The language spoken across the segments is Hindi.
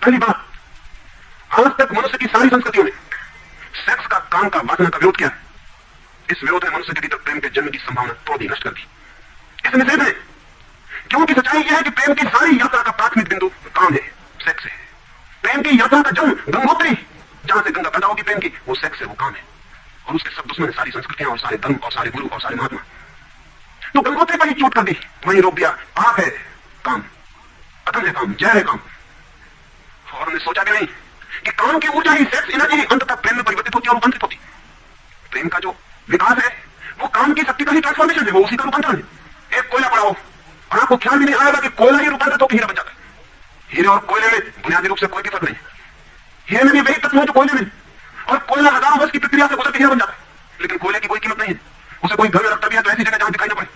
पहली बात, आज तक मनुष्य की सारी संस्कृतियों ने सेक्स का, काम का, वासना का विरोध किया है। इस विरोध ने मनुष्य के भीतर प्रेम के जन्म की संभावना तोड़ दी, नष्ट कर दी। इस निषेध ने, क्योंकि सच्चाई यह है कि प्रेम की सारी यात्रा का प्राथमिक बिंदु काम है, सेक्स है। प्रेम की यात्रा का जन्म गंगोत्री, जहां से गंगा पैदा होगी प्रेम की, वो सेक्स है, वो काम है। और उसके सब दुश्मन है, सारी संस्कृतियां और सारे धर्म और सारे गुरु और सारे महात्मा। तो गंगोत्री पर ही चोट कर दी, वहीं रोक दिया। पाप है काम, अधम है काम, जय है काम। और हमने सोचा भी नहीं कि काम की ऊर्जा ही, सेक्स एनर्जी अंततः प्रेम में परिवर्तित होती है और रूपांतरित होती। प्रेम का जो विकास है वो काम की शक्ति का ही ट्रांसफॉर्मेशन है, वो उसी का रूपांतरण है। एक कोयला पड़ा हो और आपको ख्याल भी नहीं आएगा कि कोयला ही रूपांतरित होकर हीरा बन जाता है। हीरे और कोयले में बुनियादी रूप से कोई भी फर्क नहीं। हीरे में भी वही तत्व है जो कोयले में, और कोयला हजारों वर्ष की प्रक्रिया से गुजर के हीरा बन जाता है। लेकिन कोयले की कोई कीमत नहीं है। उसे कोई घर में रखता भी है तो ऐसी जगह जहां दिखाई ना पड़े,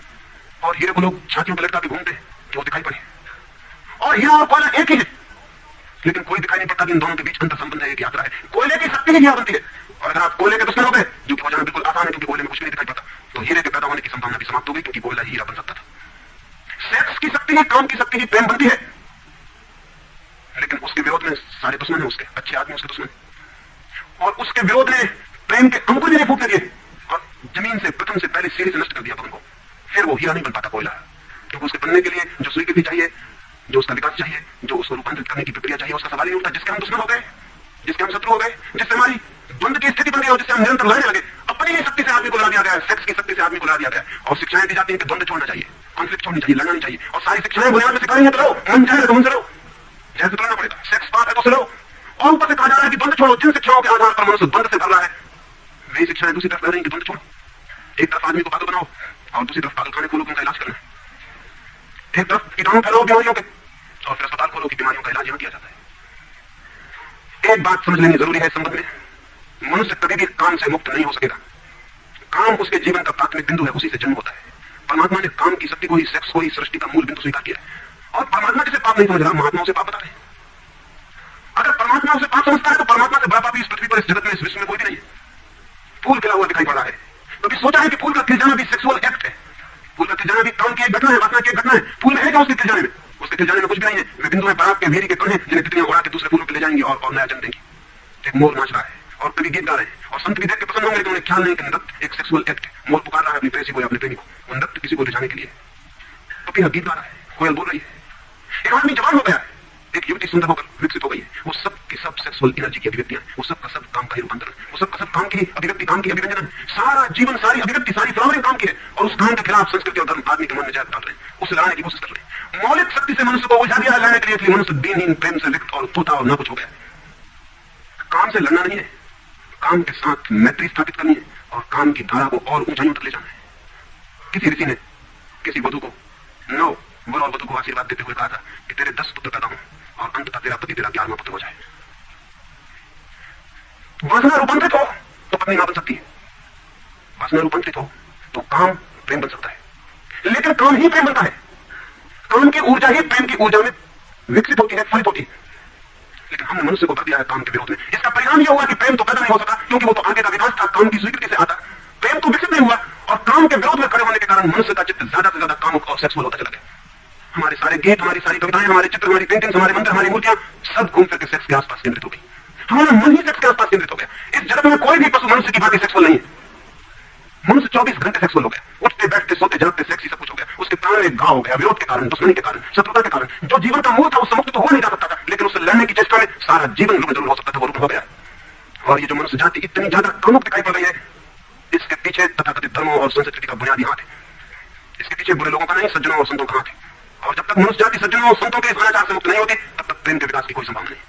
और हीरे को लोग छातियों पर लटका के घूमते हैं कि वो दिखाई पड़े। और हीरा और कोयला एक ही है, लेकिन कोई दिखाई नहीं पड़ता कि इन दोनों के बीच अंतर संबंध है, एक यात्रा है। कोयले की शक्ति ही हीरा बनती है। और अगर आप कोयले के दुश्मन हो गए, जो कि हो जाना बिल्कुल आसान है क्योंकि कोयले में कुछ भी नहीं दिखाई पड़ता, तो हीरे के पैदा होने की संभावना भी समाप्त हो गई क्योंकि कोयला हीरा बन सकता था। सेक्स की शक्ति ही, काम की शक्ति ही प्रेम बनती है। लेकिन उसके विरोध में सारे दुश्मन है, उसके अच्छे आदमी उसके दुश्मन। और उसके विरोध ने प्रेम के अंकुर भी नहीं फूटने दिए और जमीन से प्रथम से पहले सीढ़ी से नष्ट कर दिया उनको। फिर वो हीरा नहीं बन पाता कोयला, क्योंकि उसके बनने के लिए जो स्वीकृति चाहिए, जो उसका विकास चाहिए, जो उसको रूपांतरित करने की प्रक्रिया चाहिए, उसका सवाल ही नहीं उठता। जिसके हम दुश्मन हो गए, जिसके हम शत्रु हो गए, जिससे हमारी द्वंद्व की स्थिति बन गई और जिससे हम निरंतर लड़ने लगे, अपनी ही शक्ति से आदमी को ला दिया गया है, सेक्स की शक्ति से आदमी को ला दिया गया है। और शिक्षाएं दी जाती हैं कि द्वंद्व छोड़ना चाहिए, कॉन्फ्लिक्ट छोड़नी चाहिए, लड़ना नहीं चाहिए। और सारी शिक्षाएं बुनियाद में सिखा रही हैं तो लो, मन चाहे तो मन से लो, जैसे तो लड़ना पड़ेगा, सेक्स पाप है तो से लो। और ऊपर से कहा जा रहा है कि द्वंद्व छोड़ो। जिन शिक्षाओं के आधार पर मनुष्य द्वंद्व से भर रहा है, वही शिक्षाएं दूसरी तरफ कह रही हैं कि द्वंद्व छोड़ो। एक तरफ आदमी को पागल बनाओ और दूसरी तरफ पागल खाने खोलो कि उनका इलाज करना है। एक तरफ कीटाणु फैलाओ बीमारियों के और फिर अस्पताल खोलो कि बीमारियों का इलाज यहां किया जाता है। एक बात समझ लेनी जरूरी है इस संबंध में, मनुष्य कभी भी काम से मुक्त नहीं हो सकेगा। काम उसके जीवन का प्राथमिक बिंदु है, उसी से जन्म होता है। परमात्मा ने काम की शक्ति को ही, सेक्स को ही सृष्टि का मूल बिंदु स्वीकार किया है। और परमात्मा जिसे पाप नहीं समझ रहा, महात्मा उसे पाप बता रहे हैं। अगर परमात्मा उसे पाप समझता है तो परमात्मा से बड़ा पापी इस पृथ्वी पर, इस जगत में, इस विश्व में कोई भी नहीं है। फूल खिला हुआ दिखाई पड़ रहा है, कभी सोचा है कि फूल का खिल जाना भी सेक्सुअल एक्ट है? फूल का खिल जाना भी काम की एक घटना है, वासना की एक घटना है। फूल है क्या उसके खिल जाने में? उसके खिल जाने में कुछ भी नहीं है। वे बिंदु है पराग के, वीरी के कण हैं, जिन्हें तितलियां उड़ा के दूसरे फूलों पर ले जाएंगी और नया जन्म देंगी। एक मोर नाच रहा है और कभी गीत गा रहे हैं और संत भी देख के पसंद होंगे, लेकिन उन्हें ख्याल नहीं कि नृत्य एक सेक्सुअल एक्ट है। मोर पुकार रहा है अपनी प्रेसी को या अपने प्रेमी को, वो नृत्य किसी को रिझाने के लिए। पपीहा गीत गा रहा है, कोयल बोल रही है। एक आदमी जवान हो गया है, एक युवती सुंदर होकर विकसित हो गई है। वो सब की सब सेक्सुअल एनर्जी की अभिव्यक्तियां, वो सब का सब काम का ही रूपांतरण, वो सब का सब काम की अभिव्यक्ति, काम की अभिव्यंजन। सारा जीवन, सारी अभिव्यक्ति, सारी फ्लावरिंग काम की है। और उस काम के खिलाफ संस्कृति और धर्म आदमी के मन में जहर डाल रहे हैं, उससे लड़ने की कोशिश कर रहे हैं। मौलिक शक्ति से मनुष्य को उलझा दिया लड़ने के लिए, इसलिए मनुष्य दीनहीन, प्रेम से लिप्त और तोता और ना कुछ हो गया। काम से लड़ना नहीं है, काम के साथ मैत्री स्थापित करनी है और काम की धारा को और ऊंचाइयों तक ले जाना है। किसी ऋषि ने किसी वधु को, नो वर और वधु को आशीर्वाद देते हुए कहा था कि तेरे 10 पुत्र पैदा हों और अंततः तेरा पति तेरा 11वां पुत्र हो जाए। वासना रूपांतरित हो तो पत्नी मां बन सकती है, वासना रूपांतरित हो तो काम प्रेम बन सकता है। लेकिन काम ही प्रेम बनता है, काम की ऊर्जा ही प्रेम की ऊर्जा में विकसित होती है, फलित होती है। लेकिन हमने मनुष्य को भर दिया है काम के विरोध में। इसका परिणाम यह हुआ कि प्रेम तो पैदा नहीं हो सका, क्योंकि वो तो आगे का विकास था, काम की स्वीकृति से आता। प्रेम तो विकसित नहीं हुआ और काम के विरोध में खड़े होने के कारण मनुष्य का चित्त ज्यादा से ज्यादा काम और सेक्सुअल होता चला गया। हमारे सारे गीत, हमारी सारी कविताएं, हमारे चित्र, हमारी पेंटिंग्स, हमारे मंदिर, हमारी मूर्तियां सब घूम फिर के सेक्स के आसपास केंद्रित हो गई। हमारा मन ही सेक्स के आसपास केंद्रित हो गया। इस जगत में कोई भी पशु मनुष्य की बात सेक्सुअल नहीं है। मनुष्य 24 घंटे सेक्सुअल हो गया, उठते बैठते सोते जागते सेक्स ही सब कुछ हो गया। उसके प्राण में घाव हो गया, विरोध के कारण, दुश्मनी के कारण, शत्रुता के कारण। जो जीवन का मूल था उससे मुक्त तो हो नहीं जा सकता था, लेकिन उससे लड़ने की चेष्टा में सारा जीवन रुक जरूर हो सकता था, वो रुक हो गया। और ये जो मनुष्य जाति इतनी ज्यादा कामुक दिखाई पड़ रही है, इसके पीछे तथाकथित धर्मों और संस्कृति का बुनियादी हाथ है। इसके पीछे बुरे लोगों का नहीं, सज्जनों और संतों का हाथ है। और जब तक मनुष्य जाति सज्जनों और संतों के इस अनाचार से मुक्त नहीं होती, तब तक प्रेम के विकास की कोई संभावना नहीं।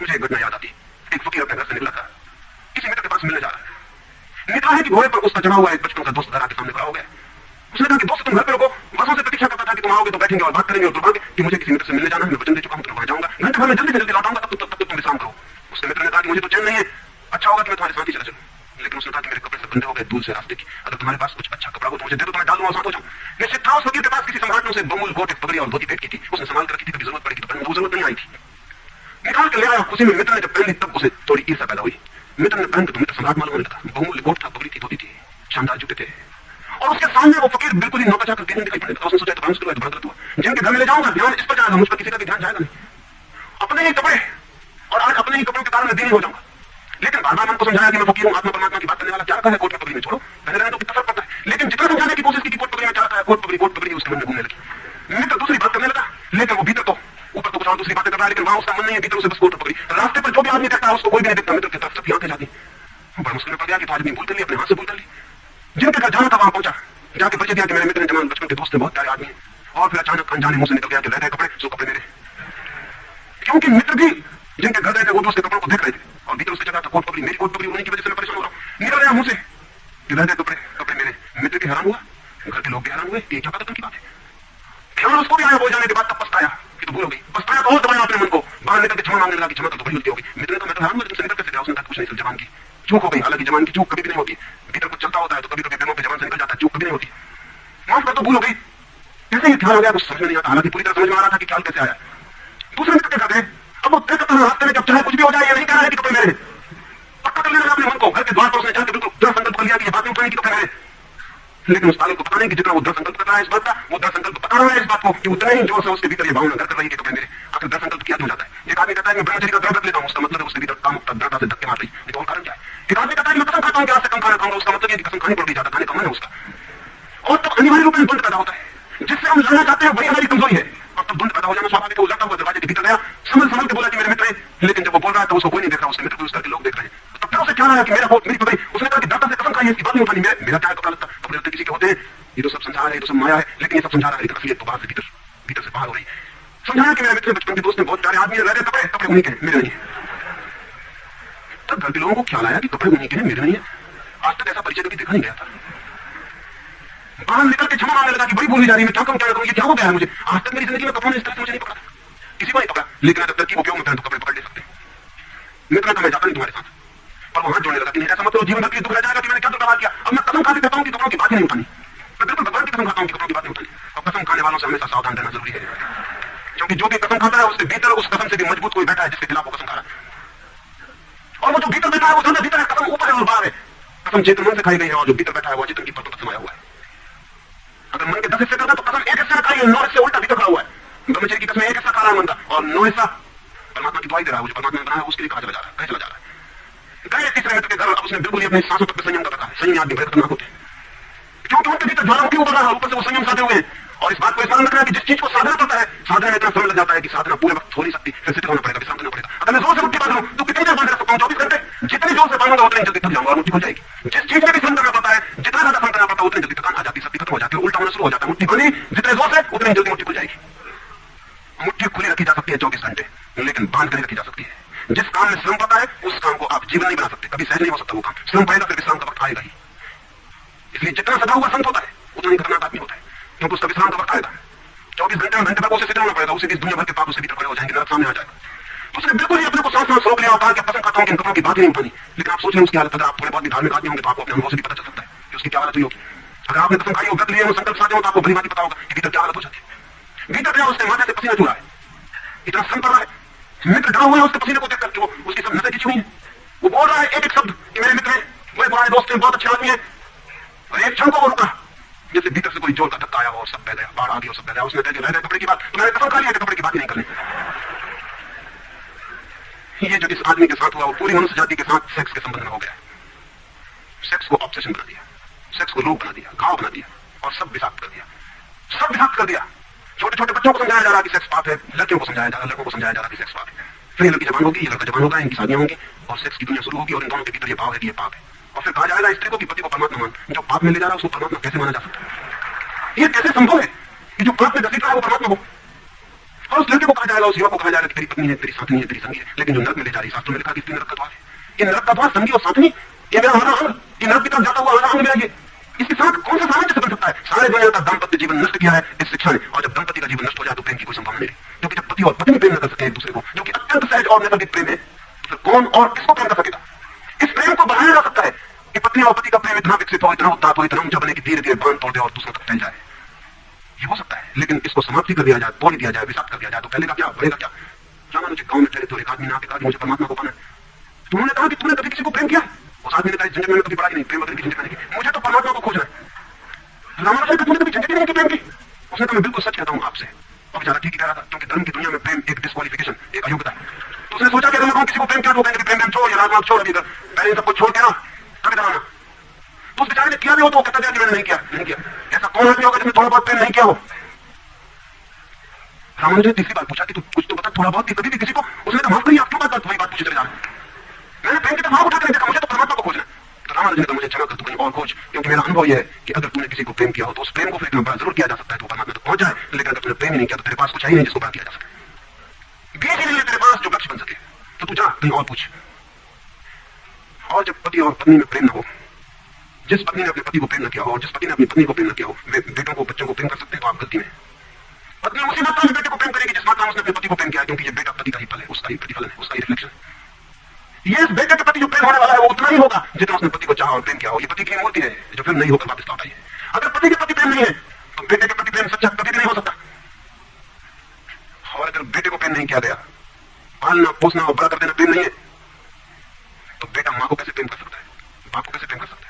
मुझे एक घटना याद आती। एक फकीर अपने घर से निकला था, किसी मित्र के पास मिलने जा रहा है। मित्र है कि घोड़े पर उसका चढ़ा हुआ एक बचपन का दोस्त घर आके सामने खड़ा हो गया। उसने कहा कि दोस्त तुम घर पे रुको, वर्षों से प्रतीक्षा करता था कि तुम आओगे तो बैठेंगे और बात करेंगे और दुर्भाग्य कि मुझे किसी मित्र से मिलने जाना है, मैं वचन दे चुका हूं, तो वहां जाऊंगा, घंटे भर में जल्दी से जल्दी लौटाऊंगा, तब तक तुम विश्राम करो। उसके मित्र ने कहा कि मुझे तो चैन नहीं है, अच्छा होगा कि मैं तुम्हारे साथ ही चला चलूं। लेकिन उसने कहा कि मेरे कपड़े सब गंदे हो गए दूर से रास्ते की, अगर तुम्हारे पास कुछ अच्छा कपड़ा हो तो मुझे दे दो, तो मैं डाल दूंगा और साथ हो जाऊं। निश्चित था उस फकीर के पास किसी सम्राट ने उसे बहुमूल्य कोट, पगड़ी और धोती भेंट की थी। उसने संभाल कर रखी थी, कभी जरूरत पड़ेगी तो पहनूंगा। वो जरूरत नहीं आई थी, निकाल के ले आया। खुशी में मित्र ने जब पहनी तब उसे थोड़ी ईर्ष्या पैदा हुई। मित्र ने पहन तो मित्र सम्राट मालूम होने लगा। बहुमूल्य कोट था, पगड़ी थी, धोती थी, शानदार जूते थे, और उसके सामने वो फकीर बिल्कुल ही नौका चाकर दिखाई पड़ने लगा। उसने सोचा तो मुश्किल हुआ, जिनके घर में ले जाऊंगा ध्यान इस पर जाएगा, मुझ पर किसी का भी ध्यान जाएगा नहीं। अपने ही कपड़े अपने ही कपड़ों के कारण मैं दीनी हो जाऊंगा। लेकिन बार बार मन को समझाया कि मैं फकीर हूं, आत्मा परमात्मा की बात करने वाला क्या रखा है कोट पगड़ी में, छोड़ो पहले रहने तो कितना फर्क पड़ता है। लेकिन जितना समझाने की कोशिश की कोट पगड़ी में क्या रखा है, कोट पगड़ी उसके मन में घूमने लगी। मित्र दूसरी बात करने लगा, लेकिन वो भीतर तो ऊपर तो कुछ और दूसरी बातें कर रहा है, लेकिन वहां उसका मन नहीं है, भीतर उसे बस कोट पगड़ी। रास्ते पर जो भी आदमी देखता है उसको कोई भी नहीं देखता, मित्र की तरफ सबकी आंखें जाती। बड़ा मुश्किल में पड़ गया कि तो आदमी भूल कर ली, अपने हाथ से भूल कर ली। जिनके घर जाना था वहां पहुंचा, जाके परिचय दिया कि मेरे मित्र जमान बचपन के दोस्त बहुत प्यारे आदमी है, और फिर अचानक अनजाने मुंह से निकल गया कि रह गए कपड़े, सो कपड़े मेरे। क्योंकि मित्र भी जिनके घर गए थे वो दोस्त के कपड़ों को देख रहे थे, और भीतर उसके जगह था कोट पगड़ी, मेरी कोट पगड़ी होने की वजह से मैं परेशान हो रहा हूँ। निकल गया मुंह से कि रह गए कपड़े, कपड़े मेरे। मित्र के हैरान हुआ, घर के लोग भी हैरान हुए कि क्या पता की बात है। ख्याल उसको भी आया बोल जाने के बाद, तब पछताया कि तो भूल हो गई। पछताया तो और दबाया अपने मन को, बाहर निकल के क्षमा मांगने लगा कि क्षमा तो बड़ी गलती हो गई। मित्र ने तो मैं तो हैरान हुआ तुमसे निकल कैसे गया, उसने कहा कुछ नहीं, सिर्फ जबान की चूक हो गई। हालांकि जबान की चूक कभी भी नहीं होती, भीतर कुछ चलता होता है तो कभी कभी बेमौके जबान से निकल जाता है, चूक कभी नहीं होती। माफ कर, तो भूल हो गई। कैसे ये ख्याल हो गया कुछ समझ में नहीं आता, हालांकि पूरी तरह समझ में आ रहा था कि ख्याल कैसे आया। दूसरे मित्र के घर गए, अब वो तय करता है रास्ते में जब चाहे कुछ भी हो जाए, ये नहीं कह रहा है कि कपड़े मेरे। पक्का कर लेना अपने मन को, घर के द्वार पर उसने जाकर बिल्कुल दृढ़ संकल्प कर लिया कि ये बात नहीं उठाने की कपड़े मेरे। लेकिन उस ताले को पता नहीं कि जितना वो दृढ़ संकल्प कर रहा है इस बात का, वो दृढ़ संकल्प बता रहा है इस बात को कि उतने ही जोर से उसके भीतर ये भावना घर कर रही है कि कपड़े मेरे। आखिर दृढ़ संकल्प किया क्यों जाता है? एक आदमी कहता है मैं ब्रह्मचर्य का द्रव्य रख लेता हूँ, उसका मतलब है उसके भीतर कामुकता दृढ़ता से धक्के मार रही है, तो कारण क्या है? एक आदमी कहता है मैं कसम खाता हूँ कि आज से कम खाना खाऊंगा, उसका मतलब ये कि कसम खानी पड़ गई, ज्यादा खाने का मन है उसका। और तब अनिवार्य रूप में द्वंद पैदा होता है, जिससे हम लड़ना चाहते हैं वही हमारी कमजोरी है। और तब द्वंद पैदा हो जाना स्वाभाविक है। वो लड़ता हुआ दरवाजे के भीतर गया, संभल के बोला कि मेरे मित्र है, लेकिन जब वो बोल रहा है तो उसको कोई नहीं देख रहा, उसके मित्र को उस घर के लोग देख रहे हैं। तब फिर उसे क्या आया कि मेरा कोट मेरी पगड़ी, उसने कहा कि दाता से कसम खाई इसकी बात नहीं उठानी, मेरा क्या कपड़ा लगता, कपड़े लगते किसी के होते हैं, ये तो सब संसार है, ये तो सब माया है। लेकिन ये सब समझा रहा है, लेकिन असलियत तो बाहर से भीतर से बाहर हो रही है। समझाया कि मेरे मित्र बचपन के दोस्त ने बहुत प्यारे आदमी है, रह गए कपड़े, कपड़े उन्हीं के मेरे नहीं है। तब घर के लोगों को ख्याल आया कि कपड़े उन्हीं के हैं, मेरे नहीं है। आज तक ऐसा परिचय कभी देखा नहीं गया था। बाहर निकल के क्षमा मांगने लगा कि बड़ी भूल जा रही है, मैं क्या करूं, ये क्या हो गया है मुझे। आज तक मेरी जिंदगी में कपड़ों ने इस तरह से मुझे नहीं पकड़ा, किसी को नहीं पकड़ा, लेकिन अगर तरकीब उपयोग में करें तो कपड़े पकड़ ले सकते। मित्र का मैं जाता नहीं तुम्हारे साथ, पर वो हाथ जोड़ने लगा कि नहीं ऐसा मत करो, जीवन भर के लिए दुख रह जाएगा कि मैंने क्या दुर्व्यवहार किया। अब मैं कसम खा के कहता हूं कि कपड़ों की बात ही नहीं उठानी, मैं बिल्कुल भगवान की कसम खाता हूं कि कपड़ों की बात नहीं उठानी। और कसम खाने वालों से हमेशा सावधान रहना जरूरी है, क्योंकि जो भी कसम खाता है उसके भीतर उस कसम से भी मजबूत कोई बैठा है जिसके खिलाफ वो कसम खा रहा है। और वो जो भीतर बैठा है वो ज्यादा भीतर है, कसम ऊपर है और बाहर है। कसम चेतन मन से खाई गई है, और जो भीतर बैठा है वो चेतन की परतों पर समाया हुआ है। अगर मन के 10 हिस्से करता तो कसम एक हिस्से खाई है, 9 हिस्से उल्टा भीतर खड़ा हुआ है। ब्रह्मचर्य की कसम एक हिस्सा खा रहा है मन का, और 9 हिस्सा परमात्मा की दुआई दे रहा है, वो जो परमात्मा ने बनाया उसके लिए कहा चला जा रहा है, कहीं चला जा रहा है। गए तीसरे मित्र के घर, अब उसने बिल्कुल ही अपनी सांसों तक संयम कर रखा है। संयम आदमी बड़े खतरनाक होते हैं, क्योंकि उनके भीतर ज्वालामुखी उबर रहा है, ऊपर से वो संयम साधे हुए हैं। और इस बात को स्मरण रखना है कि जिस चीज को साधना पड़ता है, साधना में इतना समय लग जाता है कि साधना पूरे वक्त हो नहीं सकती, फिर सिद्ध होना पड़ेगा, विश्राम करना पड़ेगा। अगर मैं जोर से मुट्ठी बांध लूं तो कितनी देर बांध सकता हूँ? 24 घंटे। जितनी जोर से बांधूंगा उतनी जल्दी थक जाऊंगा और मुट्ठी खुल जाएगी। जिस चीज में भी श्रम करना पड़ता है, जितना ज्यादा श्रम करना पड़ता है उतनी जल्दी थकान आ जाती है, शक्ति खत्म हो जाती है, उल्टा होना शुरू हो जाता है। मुट्ठी खुली जितने जोर से उतनी जल्दी मुट्ठी खुल जाएगी। मुट्ठी खुली रखी जा सकती है 24 घंटे, लेकिन बांध कर रखी जा सकती है। जिस काम में श्रम पड़ता है उस काम को आप जीवन नहीं बना सकते, कभी सहज नहीं हो सकता वो काम। श्रम पड़ेगा फिर विश्राम का वक्त आएगा ही। इसलिए जितना सदा हुआ संत होता है उतना ही खतरनाक आदमी होता है, क्योंकि उसका विश्राम का वक्त आएगा। 24 घंटे में घंटे पर उसे सिद्ध होना पड़ेगा, उसे बीच दुनिया भर के पाप उसे भीतर खड़े हो जाएंगे, नरक सामने आ जाएगा। तो उसने बिल्कुल ही अपने को सांस रोक लिया और कहा कि कसम खाता हूं कि इन कपड़ों की बात ही नहीं उठानी। लेकिन आप सोच रहे हैं उसकी हालत, अगर आप थोड़े बहुत भी धार्मिक आदमी होंगे तो आपको अपने अनुभव से भी पता चल सकता है कि उसकी क्या हालत हुई होगी। अगर आपने कसम खाई हो, व्रत लिए हो, संकल्प साधे हो, तो आपको भली बात पता होगा कि भीतर क्या हालत हो जाती है। भीतर गया उसके माथे से पसीना छू रहा है, इतना श्रम कर रहा है। मित्र डरा हुआ है उसके पसीने को देखकर, वो उसकी सब नजर खिंची हुई है। वो बोल रहा है एक एक शब्द कि मेरे मित्र हैं, मेरे पुराने दोस्त हैं, बहुत अच्छे आदमी है। और एक क्षण को वो रुका, जैसे भीतर से कोई जोर का धक्का आया और सब बह गया, बाढ़ आ गई और सब बह गया। उसने कहा रह गए कपड़े की बात, तो मैंने कसम खा लिया कि कपड़े की बात ही नहीं करनी। ये जो इस आदमी के साथ हुआ वो पूरी मनुष्य जाति के साथ सेक्स के संबंध में हो गया। सेक्स को ऑब्सेशन बना दिया, सेक्स को रोग बना दिया, घाव बना दिया, और सब विषाक्त कर दिया, सब विषाक्त कर दिया। छोटे छोटे बच्चों को समझाया जा रहा कि सेक्स पाप है, लड़कियों को समझाया जा रहा, लड़कों को समझाया जा रहा कि सेक्स पाप है। फिर ये लड़की जवान होगी, ये लड़का जवान होगा, इनकी शादियां होंगी और सेक्स की दुनिया शुरू होगी, और इन दोनों के भीतर ये भाव है कि ये पाप है। और फिर कहा जाएगा स्त्री को कि पति को परमात्मा मान, जो पाप में ले जा रहा है उसको परमात्मा कैसे माना जा सकता है? ये कैसे संभव है कि जो पाप में घसीट रहा है वो परमात्मा हो? और उस लड़के को कहा जाएगा, उस युवा को कहा जाएगा कि तेरी पत्नी है, तेरी साथनी है, तेरी संगी है। लेकिन जो नरक में ले जा रही, शास्त्रों में लिखा कि नरक का द्वार है। ये नरक का द्वार संगी और साथनी, ये मेरा हमारा अंग, ये नरक की तरफ जाता हुआ हमारा अंग मेरा, ये इसके साथ कौन सा सामंजस्य बन सकता है? सारे दुनिया का दाम्पत्य जीवन नष्ट किया है इस शिक्षा ने। और जब दंपति का जीवन नष्ट हो जाए तो प्रेम की कोई संभावना नहीं रही, क्योंकि जब पति और पत्नी प्रेम न कर सके एक दूसरे को, जो कि अत्यंत सहज और नैसर्गिक प्रेम है, तो कौन और किसको प्रेम कर सकेगा? इस प्रेम को बढ़ाया जा सकता है कि पत्नी और पति का प्रेम इतना विकसित हो, इतना उत्ताप हो, इतना ऊंचा बने कि धीरे धीरे बांध तोड़ दे और दूसरों तक फैल जाए। ये हो सकता है, लेकिन इसको समाप्ति कर दिया जाए, तोड़ दिया जाए, विषाक्त कर दिया जाए, तो फैलेगा क्या, बढ़ेगा क्या? रामानुज गांव में ठहरे तो एक आदमी ने आके कहा कि मुझे परमात्मा को पाना है। तो उन्होंने कहा कि तुमने कभी किसी को प्रेम किया? उस आदमी ने कहा झंझट में कभी पड़ा ही नहीं, प्रेम वगैरह की झंझट नहीं की, मुझे तो परमात्मा को खोजना है। रामानुज ने कहा तुमने कभी झंझट नहीं की प्रेम की? उसने कहा मैं बिल्कुल सच कहता हूँ आपसे। और बेचारा ठीक ही कह रहा था, क्योंकि धर्म की दुनिया में प्रेम एक डिस्क्वालिफिकेशन, एक अयोग्यता है। तो उसने सोचा कि अगर मैं कहूं किसी को प्रेम क्या, तो कहेंगे प्रेम छोड़, ये राजमार्ग छोड़, अभी पहले इन सबको छोड़ के ना तभी दबाना। तो उस बेचारे ने किया भी हो तो कहता था कि मैंने नहीं किया। ऐसा कौन आदमी होगा जिसने थोड़ा बहुत प्रेम नहीं किया हो? रामानुज ने तीसरी बार पूछा कि तू कुछ तो बता, थोड़ा बहुत कभी भी किसी को? उसने कहा माफ करिए, आप क्यों बात वही बात पूछे चले जा रहे? मैंने प्रेम की तरफ उठा कर देखा, मुझे तो परमात्मा को खोजना। तो रामानुज ने कहा मुझे क्षमा कर, तू कहीं और खोज, क्योंकि मेरा अनुभव यह है कि अगर तूने किसी को प्रेम किया हो तो उस प्रेम को फिर इतना बड़ा जरूर किया जा सकता है तो परमात्मा तक पहुंच जाए, लेकिन अगर तूने प्रेम ही नहीं किया तो तेरे पास कुछ है ही नहीं जिसको बड़ा किया जा सके। बीज ही नहीं है तेरे पास जो वृक्ष बन सके, तो तू जा कहीं और पूछ। और जब पति और पत्नी में प्रेम न हो, जिस पत्नी ने अपने पति को प्रेम न किया हो और जिस पति ने अपनी पत्नी को प्रेम न किया हो, वे बेटों को बच्चों को प्रेम कर सकते हैं तो आप गलती में। पत्नी उसी मात्रा में बेटे को प्रेम करेगी जिस मात्रा में उसने अपने पति को प्रेम किया, क्योंकि ये बेटा पति का ही फल है, उसका ही प्रतिफलन है, उसका ही रिफ्लेक्शन। ये बेटे के प्रति जो प्रेम होने वाला है वो उतना ही होगा जितना उसने पति को चाहा और प्रेम किया हो। ये पति की मूर्ति है जो फिर नहीं होकर वापस लौट आई है। अगर पति के प्रति प्रेम नहीं है तो बेटे के प्रति प्रेम सच्चा कभी भी नहीं हो सकता। और अगर बेटे को प्रेम नहीं किया गया, पालना पोसना और बड़ा कर देना प्रेम नहीं है, तो बेटा मां को कैसे प्रेम कर सकता है, बाप को कैसे प्रेम कर सकता है?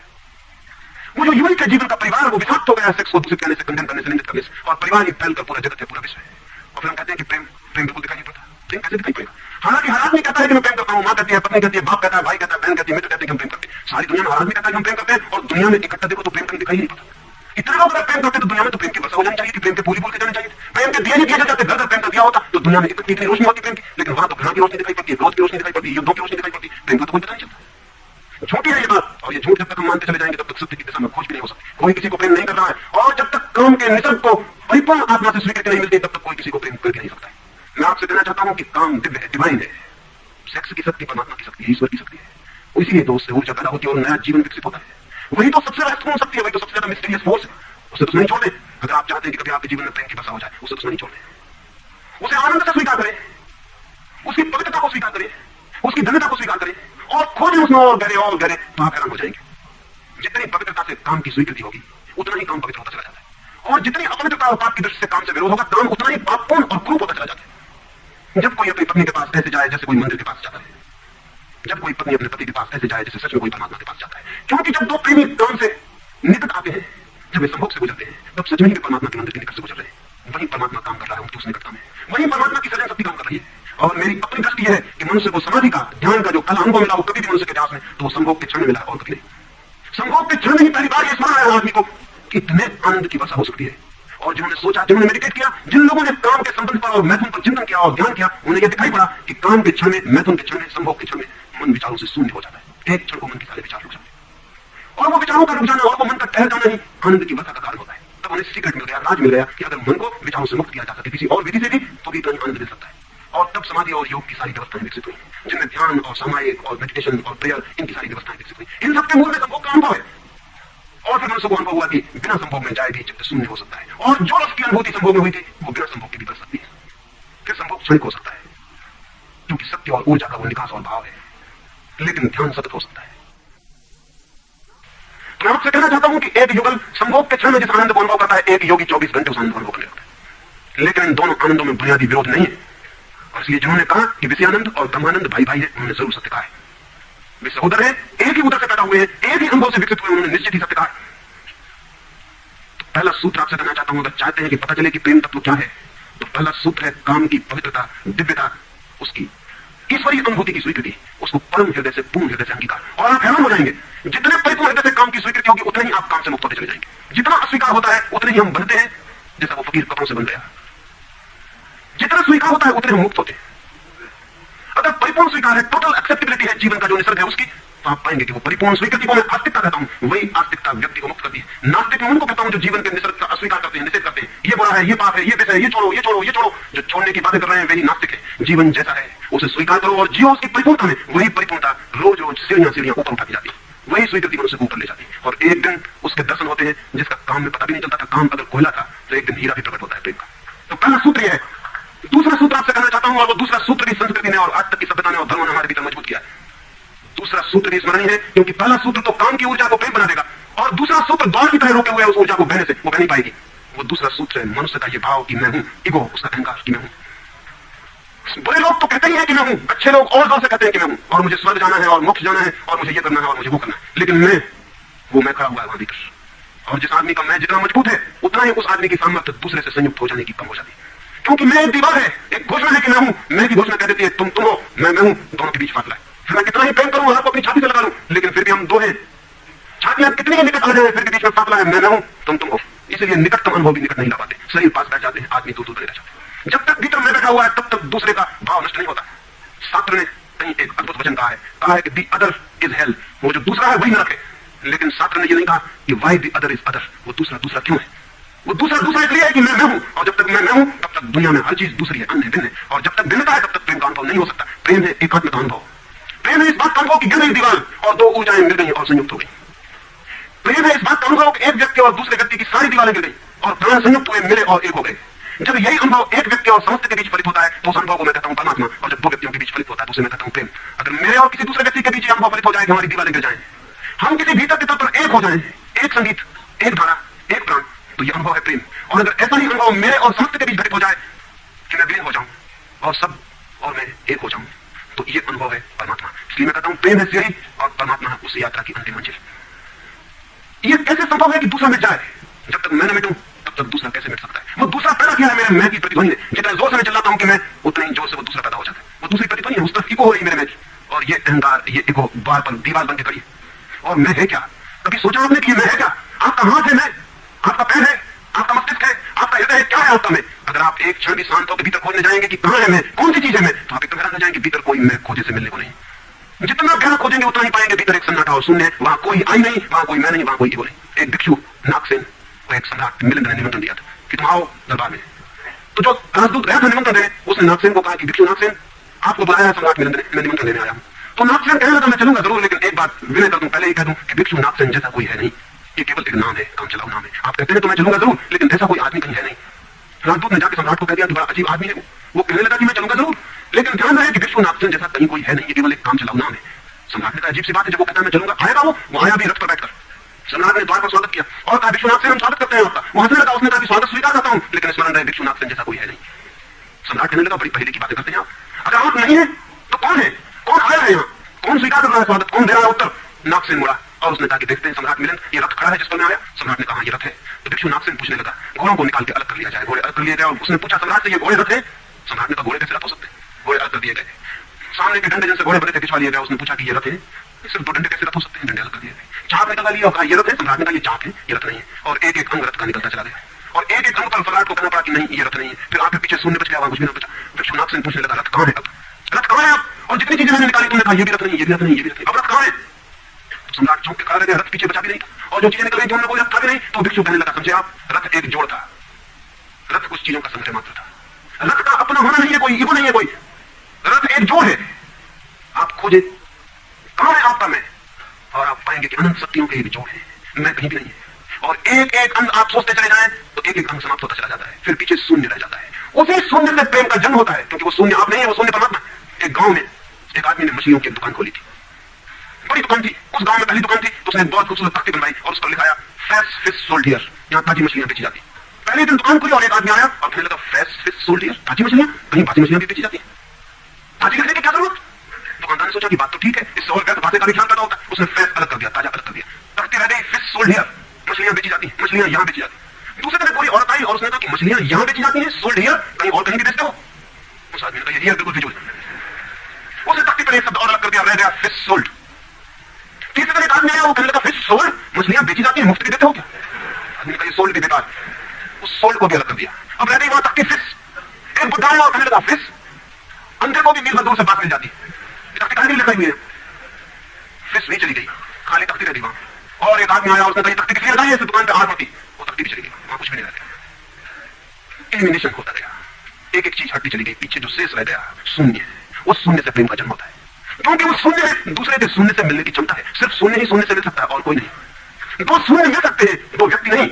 वो जो युवक के जीवन का परिवार वो विषाक्त हो गया सेक्स को दूषित करने से, कंडेम करने से, निंदित करने से, और परिवार ही फैलकर पूरा जगत है, पूरा विश्व है। और फिर हम कहते हैं कि प्रेम बिल्कुल दिखाई नहीं पड़ता। प्रेम कैसे दिखाई पड़ेगा? हालांकि हर आदमी कहता है कि मैं प्रेम करता हूं, मां कहती है, पत्नी कहती है, बाप कहता है, भाई कहता है, बहन कहती है, मित्र कहते हैं कि हम प्रेम करते हैं। सारी दुनिया में हर आदमी कहता है कि हम प्रेम करते हैं, और दुनिया में इकट्ठा देखो तो प्रेम कहीं दिखाई नहीं पड़ता। इतने लोग अगर प्रेम करते तो दुनिया में तो प्रेम की वर्षा हो जानी चाहिए थी, प्रेम के फूल के जाने चाहिए, प्रेम के दिए नहीं दिए जाते। घर प्रेम का दिया होता तो दुनिया में इतनी रोशनी होती प्रेम की, लेकिन वहां तो घृणा की रोशनी दिखाई पड़ती है, क्रोध की रोशनी दिखाई पड़ती है, युद्धों की रोशनी दिखाई पड़ती है। प्रेम का तो कोई पता नहीं चलता। झूठी है ये बात, और ये झूठ जब तक हम मानते चले जाएंगे तब तक सत्य की दिशा में खोज भी नहीं हो सकती। कोई किसी को प्रेम नहीं कर रहा है, और जब तक काम के निसर्ग को परिपूर्ण आत्मा से स्वीकृति नहीं मिलती तब तक कोई किसी को प्रेम करके नहीं सकता है। मैं आपसे कहना चाहता हूं कि काम दिव्य है, डिवाइन है। सेक्स की शक्ति परमात्मा की शक्ति है, ईश्वर की शक्ति है। इसीलिए तो उससे ऊर्जा पैदा होती है और नया जीवन विकसित होता है। वही तो सबसे महत्वपूर्ण शक्ति है, वही तो सबसे ज्यादा मिस्टीरियस फोर्स है। उसे दुश्मनी छोड़ दें। अगर आप चाहते हैं कि कभी आपके जीवन में प्रेम की वर्षा हो जाए, उसे दुश्मनी छोड़ दें। उसे आनंद से स्वीकार करें, उसकी पवित्रता को स्वीकार करें, उसकी धन्यता को स्वीकार करें, और खोजें उसमें और गहरे, तो आप हैरान हो जाएंगे। जितनी पवित्रता से काम की स्वीकृति होगी उतना ही काम पवित्र होता चला जाता है, और जितनी अपवित्रता और पाप की दृष्टि से काम से विरोध होगा, काम उतना ही पापपूर्ण और क्रूप होता चला जाता है। जब कोई अपनी पत्नी के पास ऐसे जाए जैसे कोई मंदिर के पास जाता है, जब कोई पत्नी अपने पति के पास ऐसे जाए जैसे सच में कोई परमात्मा के पास जाता है, क्योंकि जब दो प्रेमी काम से निकट आते हैं, जब वे संभोग से गुजरते हैं, तब सच में ही परमात्मा के मंदिर के निकट से गुजर रहे हैं। वही परमात्मा काम कर रहा है उनकी उस निकटता में, वही परमात्मा की सृजन शक्ति काम कर रही है। और मेरी अपनी दृष्टि है कि मनुष्य को समाधि का, ध्यान का जो कल अनुभव मिला वो कभी भी मनुष्य के इतिहास में तो संभोग के क्षण में मिला और कभी नहीं। संभोग के क्षण में ही पहली बार ये स्मरण आया आदमी को कि इतने आनंद की वर्षा हो सकती है। और जिन्होंने सोचा, जिन्होंने मेडिटेट किया, जिन लोगों ने काम के संबंध पर और मैथुन पर चिंतन किया और ध्यान किया, उन्हें यह दिखाई पड़ा कि काम के क्षण में, मैथुन के क्षण में, संभोग के क्षण में मन विचारों से शून्य हो जाता है। एक क्षण को मन के सारे विचार रुक जाते हैं, और वो विचारों का रुक जाना और वो मन का ठहर जाना ही आनंद की वर्षा का कारण होता है। तब उन्हें सीक्रेट मिल गया, राज मिल गया कि अगर मन को विचारों से मुक्त किया जा सके किसी और विधि से भी, तो भी इतना ही आनंद मिल सकता है। और तब समाधि और योग की सारी व्यवस्थाएं विकसित हुई, जिनमें ध्यान और सामायिक और मेडिटेशन और प्रेयर, इनकी सारी व्यवस्थाएं विकसित हुई। इन सबके मूल में संभोग का अनुभव है। और फिर मनुष्य को अनुभव हुआ कि बिना संभोग में जाए भी चित्त शून्य हो सकता है, और जो रस की अनुभूति संभोग में हुई थी वो बिना संभोग के भी कर सकती है। फिर संभोग क्षणिक हो सकता है, क्योंकि सत्य और ऊर्जा का वो निकास और भाव है, लेकिन ध्यान सतत हो सकता है। तो मैं आपसे कहना चाहता हूं कि एक युगल संभोग के क्षण में जिस आनंद को अनुभव करता है, एक योगी 24 घंटे उस आनंद को अनुभव करने लगता है। लेकिन इन दोनों आनंदों में बुनियादी विरोध नहीं है, और इसलिए जिन्होंने कहा कि विषयानंद और ब्रह्मानंद भाई भाई है, उन्होंने जरूर सत्य कहा है। वे सहोदर हैं, एक ही उदर से पैदा हुए हैं, एक ही अनुभव से विकसित हुए, उन्होंने निश्चित ही सत्य कहा है। तो पहला सूत्र आपसे कहना चाहता हूं, अगर चाहते हैं कि पता चले कि प्रेम तत्व क्या है, तो पहला सूत्र है काम की पवित्रता, दिव्यता, उसकी ईश्वरीय अनुभूति की स्वीकृति, उसको परम हृदय से, पूर्ण हृदय से अंगीकार। और आप हैरान हो जाएंगे, जितने परिपूर्ण हृदय से काम की स्वीकृति होगी उतने ही आप काम से मुक्त होते चले जाएंगे। जितना अस्वीकार होता है उतने ही हम बनते हैं जैसा वो फकीर कपड़ों से बन गया। जितना स्वीकार होता है उतने हम मुक्त होते हैं। अगर परिपूर्ण स्वीकार है, टोटल एक्सेप्टेबिलिटी है जीवन का जो निसर्ग है उसकी, तो आप पाएंगे कि वो परिपूर्ण स्वीकृति को मैं आस्तिकता कहता हूं, वही आस्तिकता व्यक्ति को मुक्त करती है। नास्तिक मैं उनको कहता हूं जो जीवन के निसर्ग का अस्वीकार करते हैं, निषेध करते हैं, ये बुरा है, ये पाप है, ये विष है, ये छोड़ो, ये छोड़ो, ये छोड़ो। जो छोड़ने की बातें कर रहे हैं वही नास्तिक है। जीवन जैसा है उसे स्वीकार करो और जियो उसकी परिपूर्णता में। वही परिपूर्णता रोज रोज सीढ़ियां ऊपर उठाती जाती है, वही स्वीकृति मनुष्य को ऊपर ले जाती है। और एक दिन उसके दर्शन होते हैं जिसका काम में पता भी नहीं चलता था। काम अगर कोयला था तो एक दिन हीरा भी प्रकट होता है प्रेम का। तो पहला सूत्र यह है। दूसरा सूत्र आपसे कहना चाहता हूं, और वो दूसरा सूत्र भी संस्कृति ने और आज तक की सभ्यता ने और धर्म ने हमारे भीतर मजबूत किया है। दूसरा सूत्र भी स्मरणीय है, क्योंकि पहला सूत्र तो काम की ऊर्जा को प्रेम बना देगा, और दूसरा सूत्र द्वार की तरह रोके हुए उस ऊर्जा को बहने से वो बह नहीं पाएगी। वो दूसरा सूत्र है मनुष्य का ये भाव कि मैं हूं, ईगो, उसका अहंकार कि मैं हूं। बुरे लोग तो कहते ही हैं कि मैं हूं, अच्छे लोग और जोर से कहते हैं कि मैं हूं, और मुझे स्वर्ग जाना है और मोक्ष जाना है और मुझे ये करना है और मुझे वो करना है। लेकिन मैं खड़ा हुआ है वहां भीतर। और जिस आदमी का मैं जितना मजबूत है उतना ही उस आदमी की सामर्थ्य दूसरे से संयुक्त हो जाने की कम हो जाती है। क्योंकि मैं एक दीवार है, एक घोषणा है कि मैं हूं, मैं की घोषणा कह देती है तुम हो, मैं हूं, दोनों के बीच फासला है। फिर मैं कितना ही प्रेम करूं, आपको अपनी छाती से लगा लूं, लेकिन फिर भी हम दो हैं। छातियां कितनी ही निकट आ जाए, फिर भी बीच में फासला है, मैं हूं, तुम हो। इसलिए निकटतम अनुभव भी निकट नहीं ला पाते, शरीर पास बैठ जाते हैं, आदमी दूर दूर रह जाते हैं। जब तक भीतर मैं बैठा हुआ है तब तक दूसरे का भाव नष्ट नहीं होता। शास्त्र ने कहीं एक अद्भुत वचन कहा है कि दी अदर इज हेल, वो जो दूसरा है वही नरक है। लेकिन शास्त्र ने ये नहीं कहा कि why the other is other, वो दूसरा दूसरा क्यों है। वो दूसरा दूसरा इसलिए है कि मैं हूं, और जब तक मैं हूं तब तक दुनिया में हर चीज दूसरी है, अन्य भिन्न है। और जब तक भिन्नता है तब तक प्रेम का अनुभव नहीं हो सकता। प्रेम है एकात्म का अनुभव। प्रेम है इस बात का अनुभव कि गिर गई दीवार और दो ऊर्जाएं मिल गई और संयुक्त हो गई। प्रेम है इस बात का अनुभव कि एक व्यक्ति और दूसरे व्यक्ति की सारी दीवारें गिर गई और प्राण संयुक्त हुए, मिले और एक हो गए। जब यही अनुभव एक व्यक्ति और समस्त के बीच फलित होता है तो उस अनुभव को मैं कहता हूं परमात्मा, और जब दो व्यक्तियों के बीच फलित होता है तो उसे मैं कहता हूं प्रेम। अगर मेरे और किसी दूसरे व्यक्ति के बीच अनुभव फलित हो जाए कि हमारी दीवारें गिर जाएं, हम किसी भीतर के तौर पर एक हो जाएं, एक संगीत, एक धारा, एक प्राण, तो यह अनुभव है प्रेम। और अगर ऐसा ही अनुभव मेरे और समस्त के बीच घटित हो जाए कि मैं विलीन हो जाऊं और सब और मैं एक हो जाऊं, तो ये अनुभव है परमात्मा। इसलिए मैं कहता हूं प्रेम है सीढ़ी और परमात्मा है उस यात्रा की अंतिम मंजिल। ये कैसे संभव है कि दूसरा मिट जाए? जब तक मैं न मिटूं तब तक दूसरा कैसे मिट सकता है? वो दूसरा पैदा किया है मेरे मैं की प्रतिध्वनि ने। जितना जोर से मैं चिल्लाता हूं कि मैं, उतना ही जोर से वो दूसरा पैदा हो जाता है। वो दूसरी प्रतिध्वनि है, उस तरफ इको हो रही मेरे मैं की, और ये अहंकार, ये इको बार पर दीवार बन के खड़ी। और मैं है क्या? कभी सोचा आपने कि मैं है क्या? आपका हाथ है मैं, आपका पैर है, आपका मस्तिष्क है, आपका हृदय है, क्या है आपका मैं? अगर आप एक क्षण भी शांत होकर भीतर खोजने जाएंगे कि कहां है मैं, कौन सी चीज है मैं, तो आप एकदम हैरान हो जाएंगे, भीतर कोई मैं खोजे से मिलने को नहीं। जितना गहरा खोजेंगे उतना ही पाएंगे भीतर एक सन्नाटा और शून्य है। वहां कोई आई नहीं, वहां कोई मैं नहीं, वहां कोई ईगो नहीं। एक भिक्षु नागसेन को एक सम्राट मिलिंद ने निमंत्रण दिया था कि तुम आओ दरबार में। तो जो राजदूत गया था निमंत्रण देने, उसने नागसेन को कहा कि भिक्षु नागसेन, आपको बुलाया है सम्राट मिलिंद ने, मैं निमंत्रण देने आया हूं। तो नागसेन कहने लगा मैं चलूंगा जरूर, लेकिन एक बात विनय कर दूं, पहले ही कह दूं कि भिक्षु नागसेन जैसा कोई है नहीं। ये केवल एक नाम है, काम चलाओ नाम है। आप कहते हैं तो मैं चलूंगा जरूर, लेकिन ऐसा कोई आदमी कहीं है नहीं। राजदूत ने जाकर सम्राट को कह दिया कि बड़ा अजीब आदमी है वो कहने लगा कि मैं चलूंगा जरूर, लेकिन ध्यान रहे कि भिक्षु नागसेन जैसा कहीं कोई है नहीं, ये केवल एक काम चलाओ नाम है। सम्राट ने कहा अजीब सी बात है, जब वो कहता है मैं चलूंगा, आएगा वो आया भी रथ पर बैठकर। सम्राट ने द्वार पर स्वागत किया और कहा भिक्षु नागसेन हम स्वागत करते हैं आपका। वहां से लगा उसने कहा कि स्वागत स्वीकार करता हूं, लेकिन स्मरण रहे भिक्षु नागसेन जैसा कोई है नहीं। सम्राट कहने लगा बड़ी पहले की बातें करते हैं आप, अगर आप नहीं है तो कौन है, कौन आया है यहाँ, कौन स्वीकार कर रहा है स्वागत, कौन दे रहा है उत्तर? नागसेन मुड़ा और उसने कहा कि देखते हैं सम्राट मिलिंद, ये रथ खड़ा है जिस पर मैं आया। सम्राट ने कहा ये रथ है। तो भिक्षु नागसेन पूछने लगा घोड़ों को निकाल के अलग कर लिया जाए। घोड़े अलग कर लिए गए और उसने पूछा सम्राट से ये घोड़े रथ है? सम्राट ने कहा घोड़े कैसे रथ हो सकते हैं? घोड़े अलग कर दिए गए। सामने के डंडे जिनसे घोड़े बने थे खिंचवा लिए गए। उसने पूछा कि ये रथ है? सिर्फ दो डंडे कैसे रथ हो सकते हैं? डंडे अलग कर दिए गए। चाक निकलवा लिया और कहा ये रथ है? सम्राट ने कहा ये चाक है, ये रथ नहीं है। और एक एक अंग रथ का निकलता चला गया और एक एक अंग पर सम्राट को कहना पड़ा कि नहीं ये रथ नहीं है। फिर आगे पीछे शून्य बच गया, वहां कुछ भी ना बचा। भिक्षु नागसेन पूछने लगा रथ कहां है? अब रथ कहां है? और जितनी चीजें मैंने निकाली तुमने कहा ये भी रथ नहीं, ये भी रथ नहीं, ये भी रथ नहीं, अब रथ कहां है? तो सम्राट चौंक के खड़ा रह गया, रथ पीछे बचा भी नहीं था और जो चीजें निकल गई उनमें कोई रथ था भी नहीं। तो भिक्षु कहने लगा समझे आप, रथ एक जोड़ था, रथ कुछ चीजों का संग्रह मात्र था। रथ का अपना होना नहीं है कोई, ईगो नहीं है कोई, रथ एक जोड़ है। आप खोजे कहां है आपका मैं, और आप पाएंगे कि अनंत शक्तियों के एक जोड़ है, मैं कहीं भी नहीं है। और एक एक अंग आप सोचते चले जाएं तो एक एक अंग समाप्त होता चला जाता है, फिर पीछे शून्य रह जाता है। उसी शून्य से प्रेम का जन्म होता है, क्योंकि वो शून्य आप नहीं है, वो शून्य परमात्मा। एक गांव में एक आदमी ने मछलियों की दुकान खोली थी, बड़ी दुकान थी, उस गांव में पहली दुकान थी। तो उसने बहुत खूबसूरत तख्ती बनवाई और उस पर लिखाया फ्रेश फिश सोल्ड हियर, यहाँ ताजी मछलियां बेची जाती। पहले दिन दुकान खुली और एक आदमी आया और कहने लगा फ्रेश फिश सोल्ड हियर, ताजी मछलियां, कहीं बासी मछलियां भी बेची जाती है, ताजी खरीदने की क्या जरूरत? दुकानदार ने सोचा कि बात तो ठीक है, इससे और बातें का भी ख्याल पैदा होता है। उसने फ्रेश अलग कर दिया, ताजा अलग कर दिया, तख्ती रह गई फिश सोल्ड हियर, मछलियां बेची जाती, मछलियां यहाँ बेची जाती। दूसरे दिन कोई औरत आई और उसने कहा कि मछलियां यहाँ बेची जाती हैं, सोल्ड हियर कहीं और कहीं भी बेचते हो? उस आदमी ने कहा हियर बिल्कुल फिजूल। उसने तख्ती पर एक शब्द और अलग कर दिया, रह गया फिश सोल्ड। तीसरे दिन एक आदमी आया, वो कहने लगा फिश सोल्ड, मछलियां बेची जाती हैं, मुफ्त भी देते हो क्या? आदमी ने कहा ये सोल्ड भी बेकार, उस सोल्ड को भी अलग कर दिया। अब रह गई वहां तख्ती फिश। एक बुढ़ा आया और कहने लगा फिश, अंधे को भी मील भर दूर से बात मिल जाती है, तख्ती कहां लिखाई हुई है? फिश नहीं चली गई, खाली तख्ती रह गई वहां। और एक आदमी आया, उसने कहा ये तख्ती किसी लगाई है, दुकान पे आग होती, वो तख्ती भी चली गई, वहां कुछ भी नहीं रह गया। एलिमिनेशन होता गया, एक एक चीज हटती चली गई, पीछे जो शेष रह गया शून्य। उस शून्य से प्रेम का जन्म होता है, क्योंकि उस शून्य में दूसरे के शून्य से मिलने की क्षमता है। सिर्फ शून्य ही शून्य से मिल सकता है और कोई नहीं। दो शून्य मिल सकते हैं, दो व्यक्ति नहीं,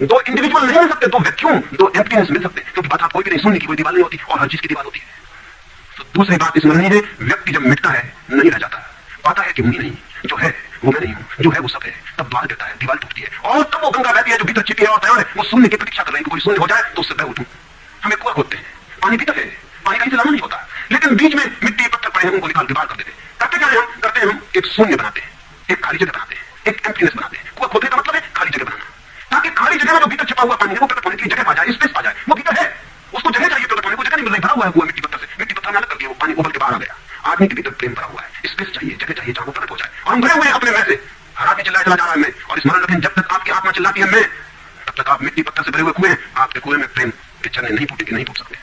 दो इंडिविजुअल नहीं मिल सकते, दो व्यक्तियों, दो एम्प्टीनेस मिल सकते हैं, क्योंकि बात कोई भी नहीं, शून्य की कोई दीवार नहीं होती और हर चीज की दीवार होती है। तो दूसरी बात स्मरणीय है, व्यक्ति जब मिटता है नहीं रह जाता, पाता है कि मुझे नहीं, जो है वो मैं नहीं हूं, जो है वो सब है, तब द्वार गिरता है, दीवार टूटती है और तब वो गंगा बहती है जो भीतर छिपी है और तैयार है, वो शून्य की प्रतीक्षा कर रही है, कोई शून्य हो जाए तो उससे बह उठूं। हमें कुआं खोदते हैं, पानी भीतर है, पानी कहीं से लाना नहीं होता, लेकिन बीच में मिट्टी पत्थर पड़े हैं, उनको निकाल के बाहर कर देते हैं। करते क्या है हम? करते हैं हम एक शून्य बनाते हैं, एक खाली जगह बनाते हैं, एक एम्प्टीनेस बनाते हैं। कुआं खोदने का मतलब है खाली जगह बनाना, ताकि खाली जगह में जो भीतर छिपा हुआ पानी है वो प्रकट होने की जगह पा जाए, स्पेस पा जाए। वो भीतर है, उसको जगह चाहिए हुआ है कुआं मिट्टी पत्थर से, मिट्टी पत्थर में अलग करके वो पानी उबल के बाहर आ गया। आदमी के भीतर प्रेम भरा हुआ है, स्पेस चाहिए, जगह चाहिए जहां वो प्रकट हो जाए। और हम भरे हुए हैं अपने मैं से, हर आदमी चिल्लाया चला जा रहा है मैं। और स्मरण रखें, जब तक आपकी आत्मा चिल्लाती है मैं, तब तक आप मिट्टी पत्थर से भरे हुए कुएं, आपके कुएं में प्रेम के झरने नहीं फूटेंगे, नहीं फूट सकते।